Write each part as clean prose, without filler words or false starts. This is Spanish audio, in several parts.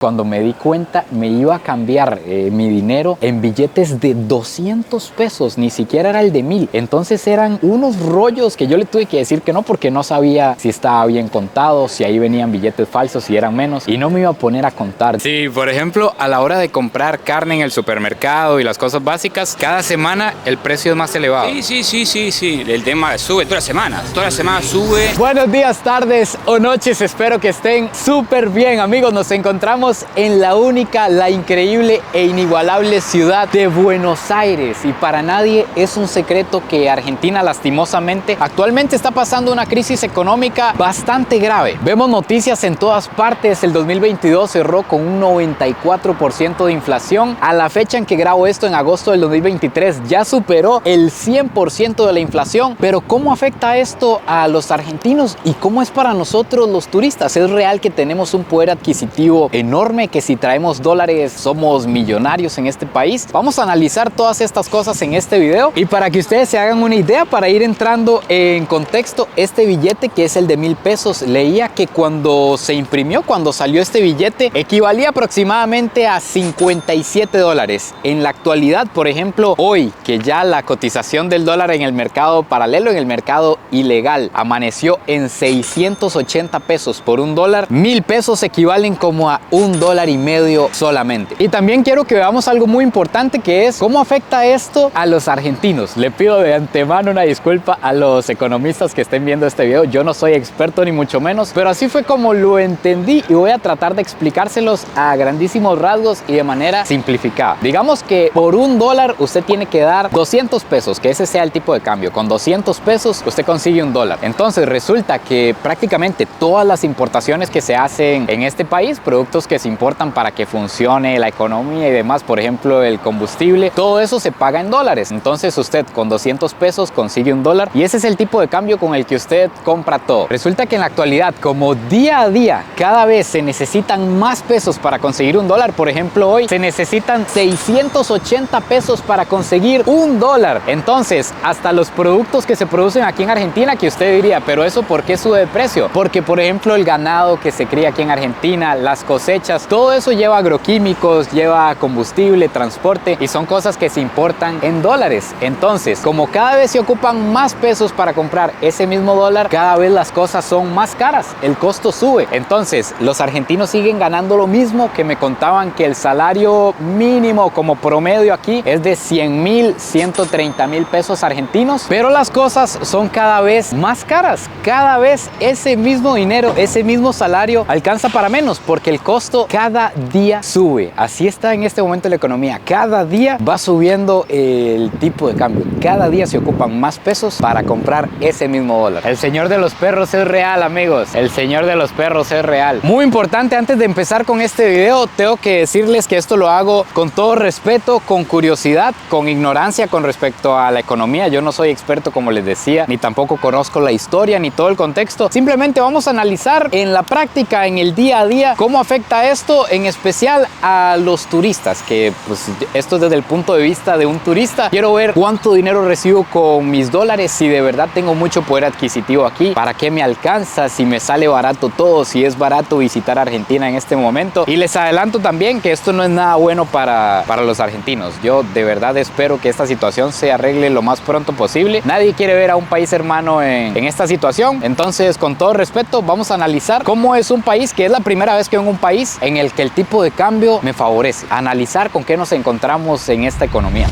Cuando me di cuenta, me iba a cambiar mi dinero en billetes de 200 pesos, ni siquiera era el de 1000. Entonces eran unos rollos que yo le tuve que decir que no, porque no sabía si estaba bien contado, si ahí venían billetes falsos, si eran menos, y no me iba a poner a contar. Sí, por ejemplo, a la hora de comprar carne en el supermercado y las cosas básicas, cada semana el precio es más elevado. Sí. El tema sube todas las semanas sube. Buenos días, tardes o noches, espero que estén súper bien, amigos. Nos encontramos en la única, la increíble e inigualable ciudad de Buenos Aires, y para nadie es un secreto que Argentina lastimosamente actualmente está pasando una crisis económica bastante grave. Vemos noticias en todas partes. El 2022 cerró con un 94% de inflación. A la fecha en que grabo esto, en agosto del 2023, ya superó el 100% de la inflación. Pero ¿cómo afecta esto a los argentinos y cómo es para nosotros los turistas? ¿Es real que tenemos un poder adquisitivo enorme, que si traemos dólares somos millonarios en este país? Vamos a analizar todas estas cosas en este video, y para que ustedes se hagan una idea, para ir entrando en contexto, este billete, que es el de 1000 pesos, leía que cuando se imprimió, cuando salió este billete, equivalía aproximadamente a 57 dólares. En la actualidad, por ejemplo, hoy que ya la cotización del dólar en el mercado paralelo, en el mercado ilegal, amaneció en 680 pesos por un dólar, 1000 pesos equivalen como a $1.50 solamente. Y también quiero que veamos algo muy importante, que es cómo afecta esto a los argentinos. Le pido de antemano una disculpa a los economistas que estén viendo este video. Yo no soy experto ni mucho menos, pero así fue como lo entendí y voy a tratar de explicárselos a grandísimos rasgos y de manera simplificada. Digamos que por un dólar usted tiene que dar 200 pesos, que ese sea el tipo de cambio. Con 200 pesos usted consigue un dólar. Entonces resulta que prácticamente todas las importaciones que se hacen en este país, productos que se importan para que funcione la economía y demás, por ejemplo el combustible, todo eso se paga en dólares. Entonces usted con 200 pesos consigue un dólar, y ese es el tipo de cambio con el que usted compra todo. Resulta que en la actualidad, como día a día cada vez se necesitan más pesos para conseguir un dólar, por ejemplo hoy se necesitan 680 pesos para conseguir un dólar. Entonces hasta los productos que se producen aquí en Argentina, que usted diría, pero eso ¿por qué sube de precio? Porque por ejemplo el ganado que se cría aquí en Argentina, las cosechas, todo eso lleva agroquímicos, lleva combustible, transporte, y son cosas que se importan en dólares. Entonces, como cada vez se ocupan más pesos para comprar ese mismo dólar, cada vez las cosas son más caras, el costo sube. Entonces, los argentinos siguen ganando lo mismo, que me contaban que el salario mínimo como promedio aquí es de 100.000, 130.000 pesos argentinos, pero las cosas son cada vez más caras. Cada vez ese mismo dinero, ese mismo salario alcanza para menos, porque el costo cada día sube. Así está en este momento la economía. Cada día va subiendo el tipo de cambio. Cada día se ocupan más pesos para comprar ese mismo dólar. El señor de los perros es real, amigos. El señor de los perros es real. Muy importante, antes de empezar con este video, tengo que decirles que esto lo hago con todo respeto, con curiosidad, con ignorancia con respecto a la economía. Yo no soy experto, como les decía, ni tampoco conozco la historia ni todo el contexto. Simplemente vamos a analizar en la práctica, en el día a día, cómo afecta esto, en especial a los turistas, que pues esto desde el punto de vista de un turista. Quiero ver cuánto dinero recibo con mis dólares, si de verdad tengo mucho poder adquisitivo aquí, para qué me alcanza, si me sale barato todo, si es barato visitar Argentina en este momento. Y les adelanto también que esto no es nada bueno para los argentinos. Yo de verdad espero que esta situación se arregle lo más pronto posible. Nadie quiere ver a un país hermano en esta situación. Entonces, con todo respeto, vamos a analizar cómo es un país, que es la primera vez que vengo a un país en el que el tipo de cambio me favorece. Analizar con qué nos encontramos en esta economía.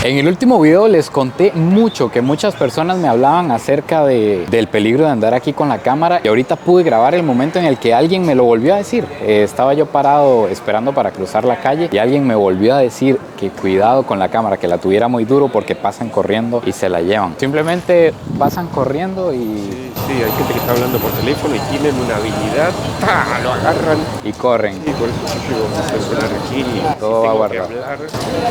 En el último video les conté mucho, que muchas personas me hablaban acerca del peligro de andar aquí con la cámara, y ahorita pude grabar el momento en el que alguien me lo volvió a decir. Estaba yo parado esperando para cruzar la calle y alguien me volvió a decir que cuidado con la cámara, que la tuviera muy duro porque pasan corriendo y se la llevan. Simplemente pasan corriendo y... Sí, hay gente que está hablando por teléfono y tienen una habilidad, ¡pah!, lo agarran y corren. Y por eso siempre vamos a celular aquí y todo si va tengo guardado. que hablar,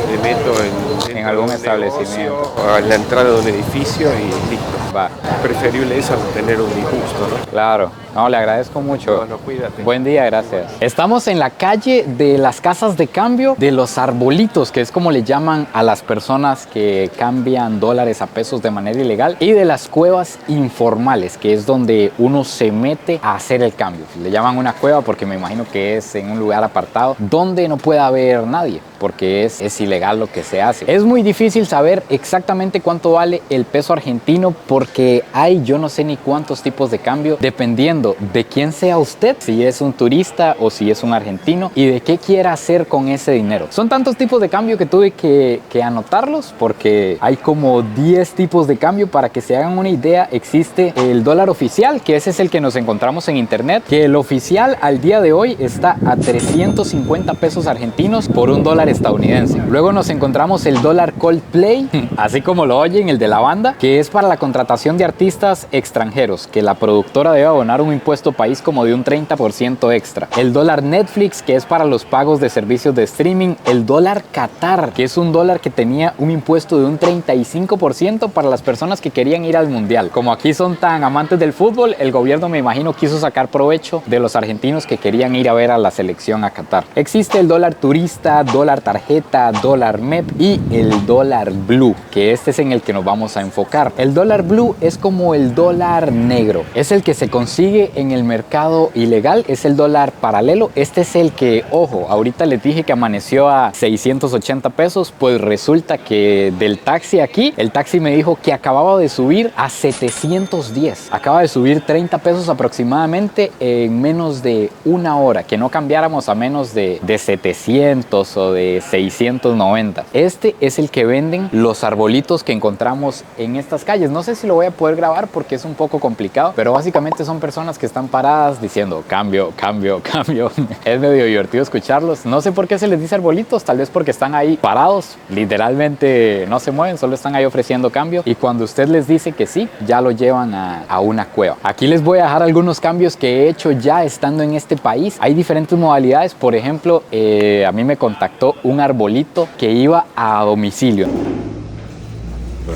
me meto en algún un establecimiento, negocio, en la entrada de un edificio y listo. Va. Es preferible eso a tener un disgusto, ¿no? Claro. No, le agradezco mucho. Bueno, cuídate. Buen día, gracias. Estamos en la calle de las casas de cambio, de los arbolitos, que es como le llaman a las personas que cambian dólares a pesos de manera ilegal, y de las cuevas informales, que es donde uno se mete a hacer el cambio. Le llaman una cueva porque me imagino que es en un lugar apartado donde no puede haber nadie, porque es ilegal lo que se hace. Es muy difícil saber exactamente cuánto vale el peso argentino porque hay yo no sé ni cuántos tipos de cambio dependiendo de quién sea usted, si es un turista o si es un argentino, y de qué quiera hacer con ese dinero. Son tantos tipos de cambio que tuve que anotarlos porque hay como 10 tipos de cambio. Para que se hagan una idea, existe el dólar oficial, que ese es el que nos encontramos en internet, que el oficial al día de hoy está a 350 pesos argentinos por un dólar estadounidense. Luego nos encontramos el dólar Coldplay, así como lo oyen, el de la banda, que es para la contratación de artistas extranjeros, que la productora debe abonar un impuesto país como de un 30% extra. El dólar Netflix, que es para los pagos de servicios de streaming. El dólar Qatar, que es un dólar que tenía un impuesto de un 35% para las personas que querían ir al mundial. Como aquí son tan amantes del fútbol, el gobierno, me imagino, quiso sacar provecho de los argentinos que querían ir a ver a la selección a Qatar. Existe el dólar turista, dólar tarjeta, dólar MEP y el dólar blue, que este es en el que nos vamos a enfocar. El dólar blue es como el dólar negro, es el que se consigue en el mercado ilegal, es el dólar paralelo. Este es el que, ojo, ahorita les dije que amaneció a 680 pesos, pues resulta que del taxi aquí, el taxi me dijo que acababa de subir a 710, acaba de subir 30 pesos aproximadamente en menos de una hora, que no cambiáramos a menos de 700 o de 690. Este es el que venden los arbolitos que encontramos en estas calles. No sé si lo voy a poder grabar porque es un poco complicado, pero básicamente son personas que están paradas diciendo cambio, cambio, cambio. Es medio divertido escucharlos. No sé por qué se les dice arbolitos, tal vez porque están ahí parados, literalmente no se mueven, solo están ahí ofreciendo cambio, y cuando usted les dice que sí, ya lo llevan a una cueva. Aquí les voy a dejar algunos cambios que he hecho ya estando en este país. Hay diferentes modalidades. Por ejemplo, a mí me contactó un arbolito que iba a domicilio.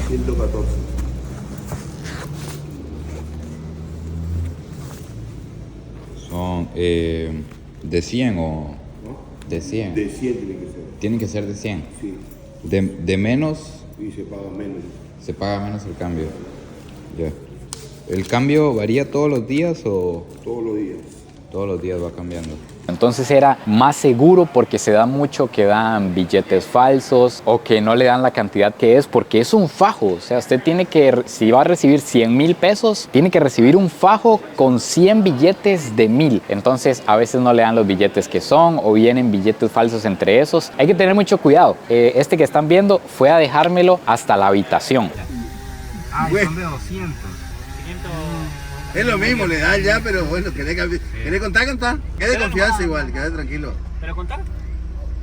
114. Son de 100 o de 100. De 100 tiene que ser. Tienen que ser de 100. Sí. De menos Y se paga menos. se paga menos el cambio. Ya. ¿El cambio varía todos los días o Todos los días. todos los días va cambiando? Entonces era más seguro porque se da mucho que dan billetes falsos o que no le dan la cantidad que es, porque es un fajo. O sea, usted tiene que, si va a recibir 100,000 pesos, tiene que recibir un fajo con 100 billetes de 1,000. Entonces a veces no le dan los billetes que son o vienen billetes falsos entre esos. Hay que tener mucho cuidado. Este que están viendo fue a dejármelo hasta la habitación. Ah, Güey. son de 200. Es lo mismo, le dan ya, pero bueno, ¿querés contar? Quede confianza igual, quede tranquilo. ¿Pero contar?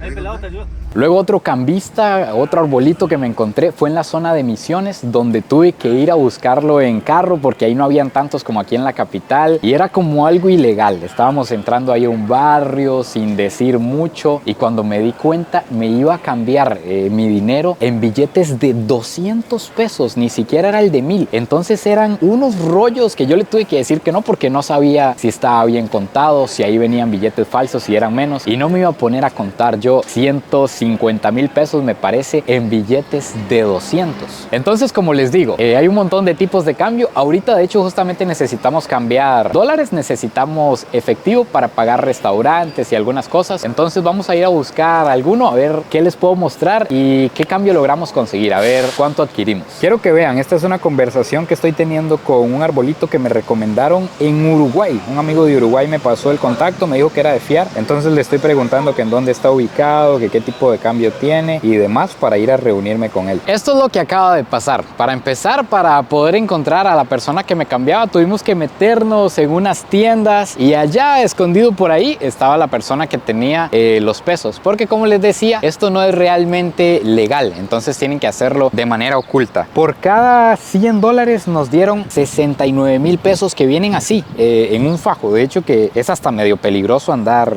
El pelado te ayuda. Luego otro cambista, otro arbolito que me encontré fue en la zona de Misiones, donde tuve que ir a buscarlo en carro porque ahí no habían tantos como aquí en la capital y era como algo ilegal. Estábamos entrando ahí a un barrio sin decir mucho y cuando me di cuenta me iba a cambiar mi dinero en billetes de 200 pesos, ni siquiera era el de 1,000. Entonces eran unos rollos que yo le tuve que decir que no porque no sabía si estaba bien contado, si ahí venían billetes falsos, si eran menos, y no me iba a poner a contar yo 150,000 pesos, me parece, en billetes de 200. Entonces, como les digo, hay un montón de tipos de cambio. Ahorita, de hecho, justamente necesitamos cambiar dólares, necesitamos efectivo para pagar restaurantes y algunas cosas. Entonces, vamos a ir a buscar alguno, a ver qué les puedo mostrar y qué cambio logramos conseguir, a ver cuánto adquirimos. Quiero que vean, esta es una conversación que estoy teniendo con un arbolito que me recomendaron en Uruguay. Un amigo de Uruguay me pasó el contacto, me dijo que era de fiar. Entonces, le estoy preguntando que en dónde está ubicado, que qué tipo de cambio tiene y demás para ir a reunirme con él. Esto es lo que acaba de pasar. Para empezar, para poder encontrar a la persona que me cambiaba, tuvimos que meternos en unas tiendas y allá, escondido por ahí, estaba la persona que tenía los pesos. Porque como les decía, esto no es realmente legal, entonces tienen que hacerlo de manera oculta. Por cada 100 dólares nos dieron 69,000 pesos que vienen así, en un fajo. De hecho, que es hasta medio peligroso andar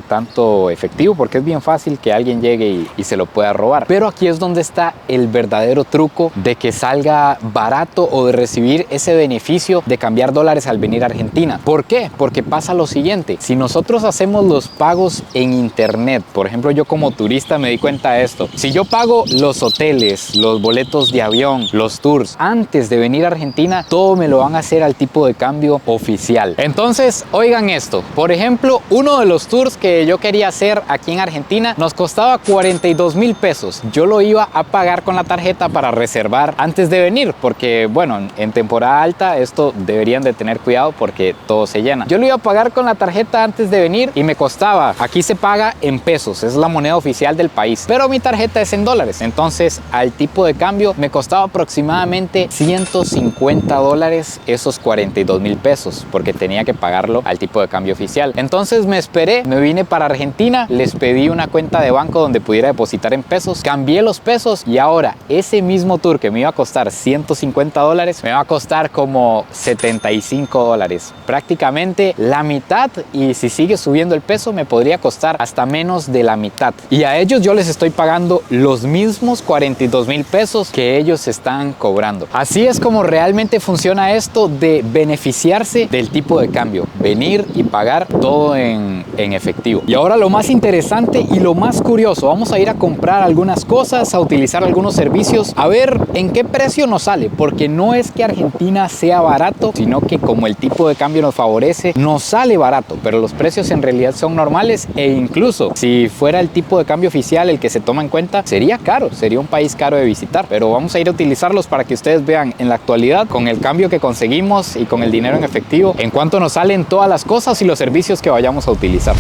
tanto efectivo porque es bien fácil que alguien llegue llegue y se lo pueda robar. Pero aquí es donde está el verdadero truco de que salga barato o de recibir ese beneficio de cambiar dólares al venir a Argentina. ¿Por qué? Porque pasa lo siguiente: si nosotros hacemos los pagos en internet, por ejemplo, yo como turista me di cuenta de esto. Si yo pago los hoteles, los boletos de avión, los tours, antes de venir a Argentina, todo me lo van a hacer al tipo de cambio oficial. Entonces, oigan esto. Por ejemplo, uno de los tours que yo quería hacer aquí en Argentina nos costaba 42,000 pesos. Yo lo iba a pagar con la tarjeta para reservar antes de venir, porque bueno, en temporada alta esto deberían de tener cuidado porque todo se llena. Yo lo iba a pagar con la tarjeta antes de venir y me costaba, aquí se paga en pesos, es la moneda oficial del país, pero mi tarjeta es en dólares. Entonces, al tipo de cambio me costaba aproximadamente 150 dólares esos 42,000 pesos, porque tenía que pagarlo al tipo de cambio oficial. Entonces me esperé, me vine para Argentina, les pedí una cuenta de banco donde pudiera depositar en pesos, cambié los pesos y ahora ese mismo tour que me iba a costar 150 dólares me va a costar como 75 dólares, prácticamente la mitad, y si sigue subiendo el peso me podría costar hasta menos de la mitad. Y a ellos yo les estoy pagando los mismos 42,000 pesos que ellos están cobrando. Así es como realmente funciona esto de beneficiarse del tipo de cambio, venir y pagar todo en efectivo. Y ahora lo más interesante y lo más curioso, vamos a ir a comprar algunas cosas, a utilizar algunos servicios, a ver en qué precio nos sale, porque no es que Argentina sea barato, sino que como el tipo de cambio nos favorece, nos sale barato, pero los precios en realidad son normales, e incluso si fuera el tipo de cambio oficial el que se toma en cuenta, sería caro, sería un país caro de visitar. Pero vamos a ir a utilizarlos para que ustedes vean en la actualidad, con el cambio que conseguimos y con el dinero en efectivo, en cuánto nos salen todas las cosas y los servicios que vayamos a utilizar.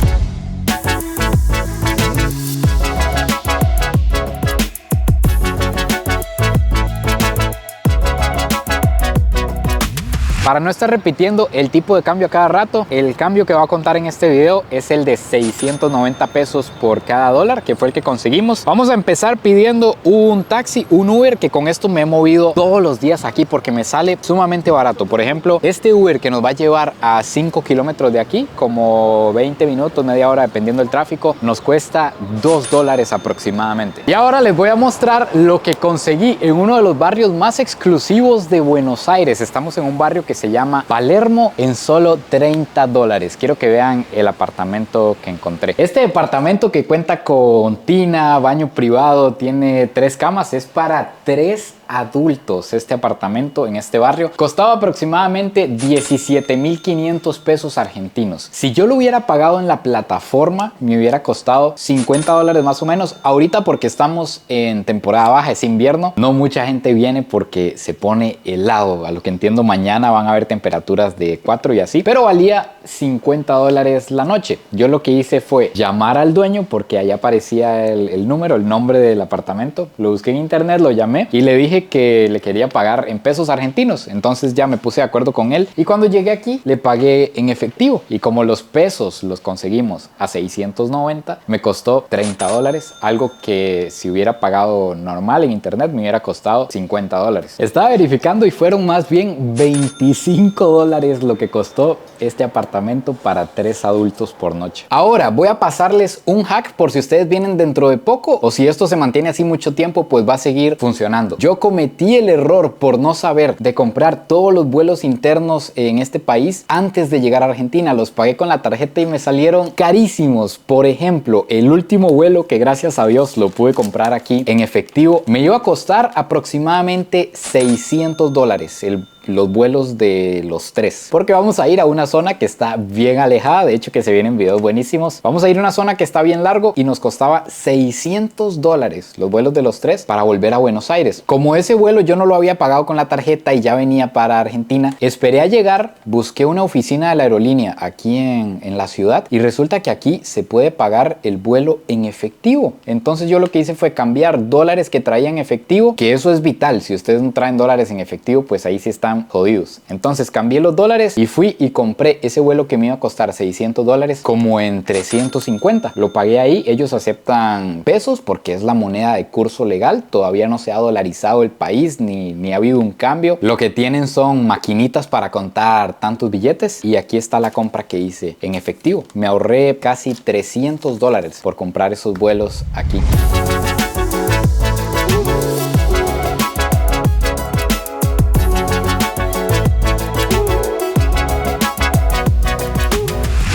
Para no estar repitiendo el tipo de cambio a cada rato, el cambio que va a contar en este video es el de 690 pesos por cada dólar, que fue el que conseguimos. Vamos a empezar pidiendo un taxi, un Uber, que con esto me he movido todos los días aquí porque me sale sumamente barato. Por ejemplo, este Uber que nos va a llevar a 5 kilómetros de aquí, como 20 minutos, media hora, dependiendo del tráfico, nos cuesta 2 dólares aproximadamente. Y ahora les voy a mostrar lo que conseguí en uno de los barrios más exclusivos de Buenos Aires. Estamos en un barrio que se llama Palermo en solo 30 dólares. Quiero que vean el apartamento que encontré. Este departamento, que cuenta con tina, baño privado, tiene 3 camas, es para 3 adultos. Este apartamento en este barrio costaba aproximadamente 17,500 pesos argentinos. Si yo lo hubiera pagado en la plataforma, me hubiera costado 50 dólares más o menos. Ahorita, porque estamos en temporada baja, es invierno, no mucha gente viene porque se pone helado. A lo que entiendo, mañana van a haber temperaturas de 4 y así, pero valía 50 dólares la noche. Yo lo que hice fue llamar al dueño, porque allá aparecía el número, el nombre del apartamento. Lo busqué en internet, lo llamé y le dije que le quería pagar en pesos argentinos. Entonces ya me puse de acuerdo con él y cuando llegué aquí le pagué en efectivo, y como los pesos los conseguimos a 690, me costó 30 dólares, algo que si hubiera pagado normal en internet me hubiera costado 50 dólares. Estaba verificando y fueron más bien 25 dólares lo que costó este apartamento para 3 adultos por noche. Ahora voy a pasarles un hack por si ustedes vienen dentro de poco, o si esto se mantiene así mucho tiempo, pues va a seguir funcionando. Yo cometí el error por no saber de comprar todos los vuelos internos en este país antes de llegar a Argentina. Los pagué con la tarjeta y me salieron carísimos. Por ejemplo, el último vuelo, que gracias a Dios lo pude comprar aquí en efectivo, me iba a costar aproximadamente 600 dólares los vuelos de los 3, porque vamos a ir a una zona que está bien alejada. De hecho, que se vienen videos buenísimos. Vamos a ir a una zona que está bien largo y nos costaba 600 dólares los vuelos de los 3 para volver a Buenos Aires. Como ese vuelo yo no lo había pagado con la tarjeta y ya venía para Argentina, esperé a llegar, busqué una oficina de la aerolínea aquí en la ciudad, y resulta que aquí se puede pagar el vuelo en efectivo. Entonces yo lo que hice fue cambiar dólares que traía en efectivo, que eso es vital. Si ustedes no traen dólares en efectivo, pues ahí sí están están jodidos. Entonces cambié los dólares y fui y compré ese vuelo que me iba a costar $600 como en 350. Lo pagué ahí. Ellos aceptan pesos porque es la moneda de curso legal. Todavía no se ha dolarizado el país ni ha habido un cambio. Lo que tienen son maquinitas para contar tantos billetes y aquí está la compra que hice en efectivo. Me ahorré casi $300 por comprar esos vuelos aquí.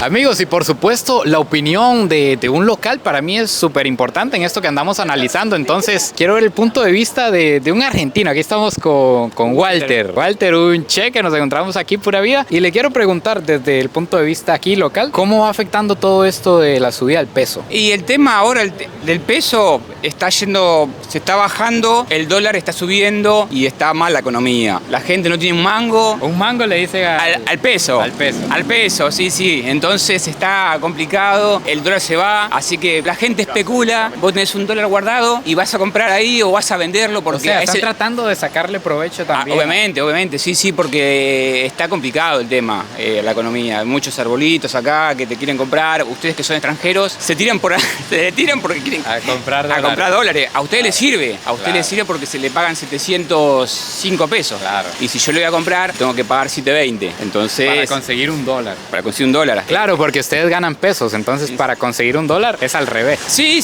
Amigos, y por supuesto la opinión de un local para mí es súper importante en esto que andamos analizando. Entonces quiero ver el punto de vista de un argentino. Aquí estamos con Walter. Walter, un che que nos encontramos aquí pura vida. Y le quiero preguntar desde el punto de vista aquí local, ¿cómo va afectando todo esto de la subida del peso? Y el tema ahora del peso está yendo, se está bajando, el dólar está subiendo y está mal la economía. La gente no tiene un mango. Un mango le dice al peso. Al peso. Al peso, sí. Entonces está complicado, el dólar se va, así que la gente especula. Vos tenés un dólar guardado y vas a comprar ahí o vas a venderlo porque... O sea, están tratando de sacarle provecho también. Obviamente, sí, porque está complicado el tema, la economía. Hay muchos arbolitos acá que te quieren comprar. Ustedes que son extranjeros se tiran porque quieren comprar dólares. A ustedes les sirve, les sirve porque se le pagan 705 pesos. Claro. Y si yo lo voy a comprar, tengo que pagar 720. Entonces... Para conseguir un dólar. Claro, porque ustedes ganan pesos, entonces para conseguir un dólar es al revés. Sí,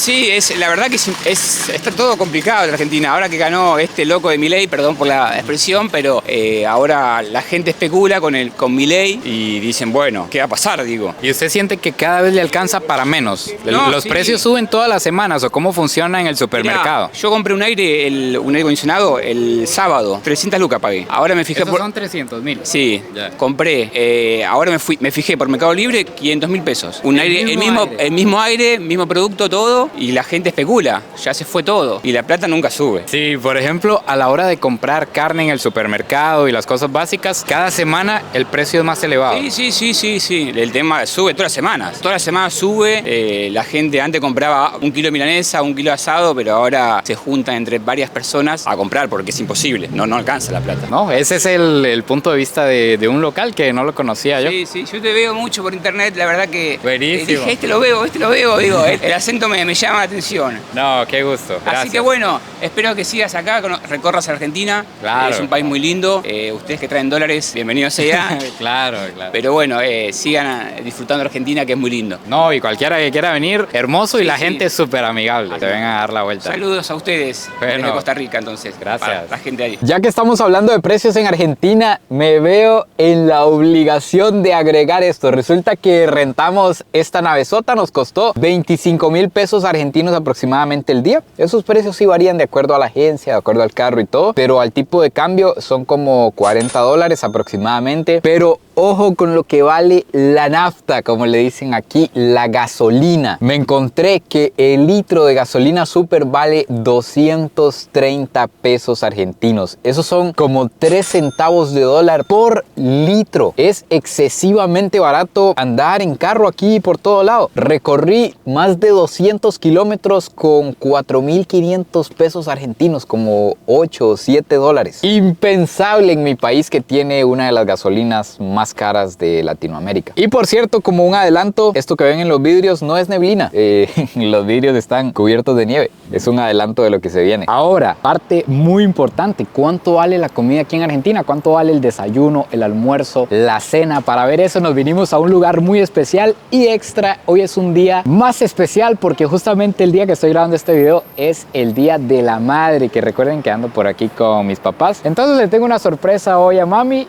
la verdad que está todo complicado en Argentina. Ahora que ganó este loco de Milei, perdón por la expresión, pero ahora la gente especula con Milei y dicen, bueno, ¿qué va a pasar? Digo. ¿Y usted siente que cada vez le alcanza para menos? ¿Los precios suben todas las semanas o cómo funciona en el supermercado? Mirá, yo compré un aire acondicionado el sábado, 300 lucas pagué. Ahora me fijé son 300.000. Sí, ya. Compré. Ahora me fijé por Mercado Libre, 500.000 pesos. El mismo aire, mismo producto, todo, y la gente especula. Ya se fue todo. Y la plata nunca sube. Sí, por ejemplo, a la hora de comprar carne en el supermercado y las cosas básicas, cada semana el precio es más elevado. Sí. El tema sube todas las semanas. Todas las semanas sube. La gente antes compraba 1 kilo de milanesa, 1 kilo de asado, pero ahora se juntan entre varias personas a comprar porque es imposible. No alcanza la plata. No, ese es el punto de vista de un local que no lo conocía yo. Sí. Yo te veo mucho por internet, la verdad que... Buenísimo. Dije, este lo veo, digo, el acento me llama la atención. No, qué gusto. Gracias. Así que bueno, espero que sigas acá, recorras Argentina. Claro. Es un país muy lindo. Ustedes que traen dólares, bienvenidos allá. Claro. Pero bueno, sigan disfrutando Argentina, que es muy lindo. No, y cualquiera que quiera venir, hermoso y la gente es súper amigable. Te vengan a dar la vuelta. Saludos a ustedes desde Costa Rica, entonces. Gracias. Para la gente ahí. Ya que estamos hablando de precios en Argentina, me veo en la obligación de agregar esto. Resulta que rentamos esta navezota, nos costó 25.000 pesos argentinos aproximadamente el día. Esos precios sí varían de acuerdo a la agencia, de acuerdo al carro y todo, pero al tipo de cambio son como $40 aproximadamente. Pero ojo con lo que vale la nafta, como le dicen aquí, la gasolina. Me encontré que el litro de gasolina super vale 230 pesos argentinos. Esos son como 3 centavos de dólar por litro. Es excesivamente barato andar en carro aquí por todo lado. Recorrí más de 200 kilómetros con 4.500 pesos argentinos, como 8 o 7 dólares. Impensable en mi país que tiene una de las gasolinas más caras de Latinoamérica. Y por cierto, como un adelanto, esto que ven en los vidrios no es neblina. Los vidrios están cubiertos de nieve. Es un adelanto de lo que se viene. Ahora, parte muy importante. ¿Cuánto vale la comida aquí en Argentina? ¿Cuánto vale el desayuno, el almuerzo, la cena? Para ver eso nos vinimos a un lugar muy especial y extra. Hoy es un día más especial porque justamente el día que estoy grabando este video es el Día de la Madre, que recuerden que ando por aquí con mis papás. Entonces le tengo una sorpresa hoy a mami.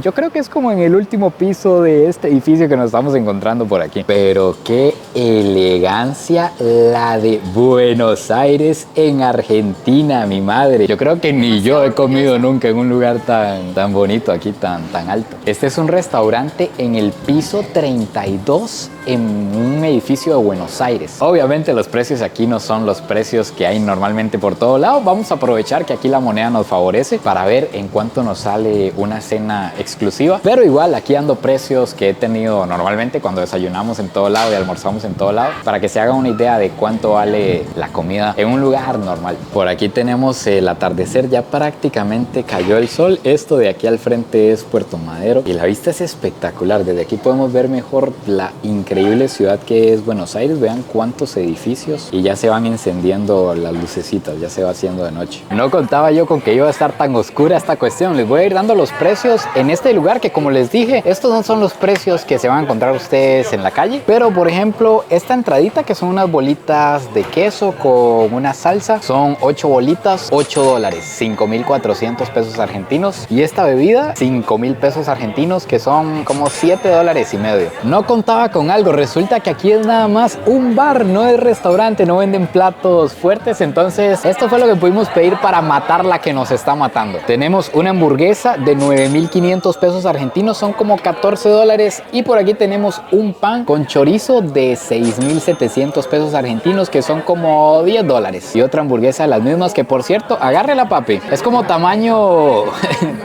Yo creo que es como en el último piso de este edificio que nos estamos encontrando por aquí. Pero qué elegancia la de Buenos Aires en Argentina, mi madre. Yo creo que ni yo he comido nunca en un lugar tan bonito aquí, tan alto. Este es un restaurante en el piso 32 en un edificio de Buenos Aires. Obviamente los precios aquí no son los precios que hay normalmente por todo lado. Vamos a aprovechar que aquí la moneda nos favorece para ver en cuánto nos sale una cena exclusiva. Pero igual aquí ando precios que he tenido normalmente cuando desayunamos en todo lado y almorzamos en todo lado, para que se hagan una idea de cuánto vale la comida en un lugar normal. Por aquí tenemos el atardecer, ya prácticamente cayó el sol. Esto de aquí al frente es Puerto Madero y la vista es espectacular. Desde aquí podemos ver mejor la increíble ciudad que es Buenos Aires. Vean cuántos edificios y ya se van encendiendo las lucecitas, ya se va haciendo de noche. No contaba yo con que iba a estar tan oscura esta cuestión. Les voy a ir dando los precios en este lugar que, como les dije, estos no son los precios que se van a encontrar ustedes en la calle. Pero por ejemplo, esta entradita, que son unas bolitas de queso con una salsa, son 8 bolitas, $8, 5.400 pesos argentinos. Y esta bebida, 5.000 pesos argentinos, que son como $7.50. No contaba con algo, resulta que aquí es nada más un bar, no es restaurante, no venden platos fuertes. Entonces esto fue lo que pudimos pedir para matar la que nos está matando. Tenemos una hamburguesa de 9.500 pesos argentinos, son como $14. Y por aquí tenemos un pan con chorizo de 6.700 pesos argentinos, que son como $10. Y otra hamburguesa de las mismas, que por cierto, agárrela papi, es como tamaño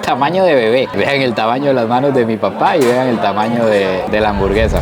tamaño de bebé. Vean el tamaño de las manos de mi papá y vean el tamaño de la hamburguesa.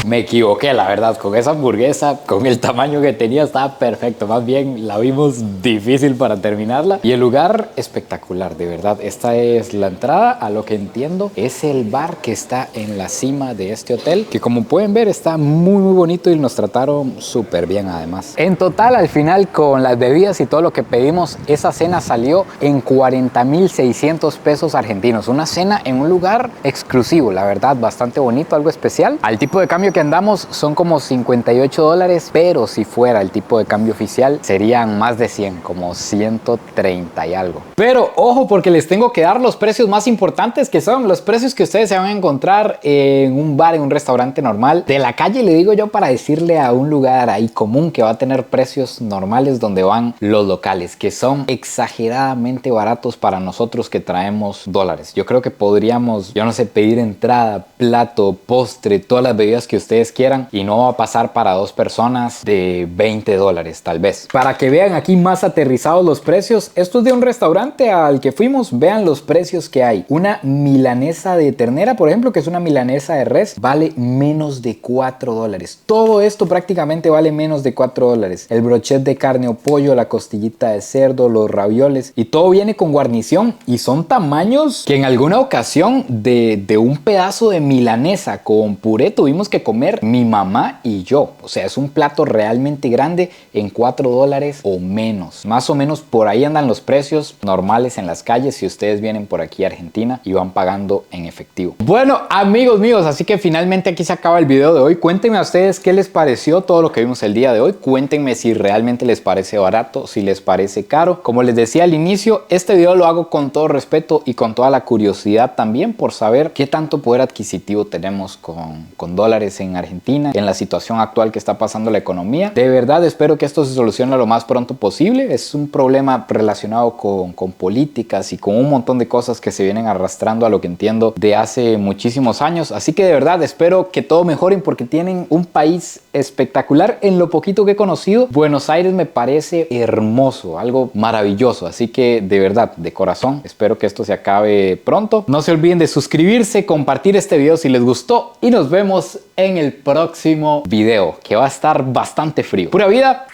Me equivoqué, la verdad, con esa hamburguesa, con el tamaño que tenía, estaba perfecto. Más bien la vimos difícil para terminarla. Y el lugar espectacular, de verdad. Esta es la entrada. A lo que entiendo, es el bar que está en la cima de este hotel, que como pueden ver está muy bonito y nos trataron súper bien además. En total, al final, con las bebidas y todo lo que pedimos, esa cena salió en 40.600 pesos argentinos. Una cena en un lugar exclusivo, la verdad, bastante bonito, algo especial. Al tipo de cambio que andamos son como $58, pero si fuera el tipo de cambio oficial serían más de 100, como 130 y algo. Pero ojo, porque les tengo que dar los precios más importantes, que son los precios que ustedes se van a encontrar en un bar, en un restaurante normal de la calle, le digo yo, para decirle a un lugar ahí común que va a tener precios normales donde van los locales, que son exageradamente baratos para nosotros que traemos dólares. Yo creo que podríamos, yo no sé, pedir entrada, plato, postre, todas las bebidas que ustedes quieran y no va a pasar para 2 personas de $20 tal vez. Para que vean aquí más aterrizados los precios, esto es de un restaurante al que fuimos. Vean los precios que hay. Una milanesa de ternera, por ejemplo, que es una milanesa de res, vale menos de $4. Todo esto prácticamente vale menos de $4. El brochet de carne o pollo, la costillita de cerdo, los ravioles, y todo viene con guarnición y son tamaños que en alguna ocasión de un pedazo de milanesa con puré tuvimos que comer mi mamá y yo. O sea, es un plato realmente grande en $4 o menos. Más o menos por ahí andan los precios normales en las calles si ustedes vienen por aquí a Argentina y van pagando en efectivo. Bueno, amigos míos, así que finalmente aquí se acaba el video de hoy. Cuéntenme a ustedes qué les pareció todo lo que vimos el día de hoy. Cuéntenme si realmente les parece barato, si les parece caro. Como les decía al inicio, este video lo hago con todo respeto y con toda la curiosidad también por saber qué tanto poder adquisitivo tenemos con dólares en Argentina, en la situación actual que está pasando la economía. De verdad espero que esto se solucione lo más pronto posible. Es un problema relacionado con políticas y con un montón de cosas que se vienen arrastrando, a lo que entiendo, de hace muchísimos años. Así que de verdad espero que todo mejore, porque tienen un país espectacular. En lo poquito que he conocido, Buenos Aires me parece hermoso, algo maravilloso. Así que de verdad, de corazón, espero que esto se acabe pronto. No se olviden de suscribirse, compartir este video si les gustó y nos vemos en el próximo video, que va a estar bastante frío. Pura vida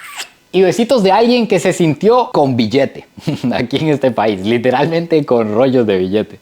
y besitos de alguien que se sintió con billete aquí en este país, literalmente con rollos de billete.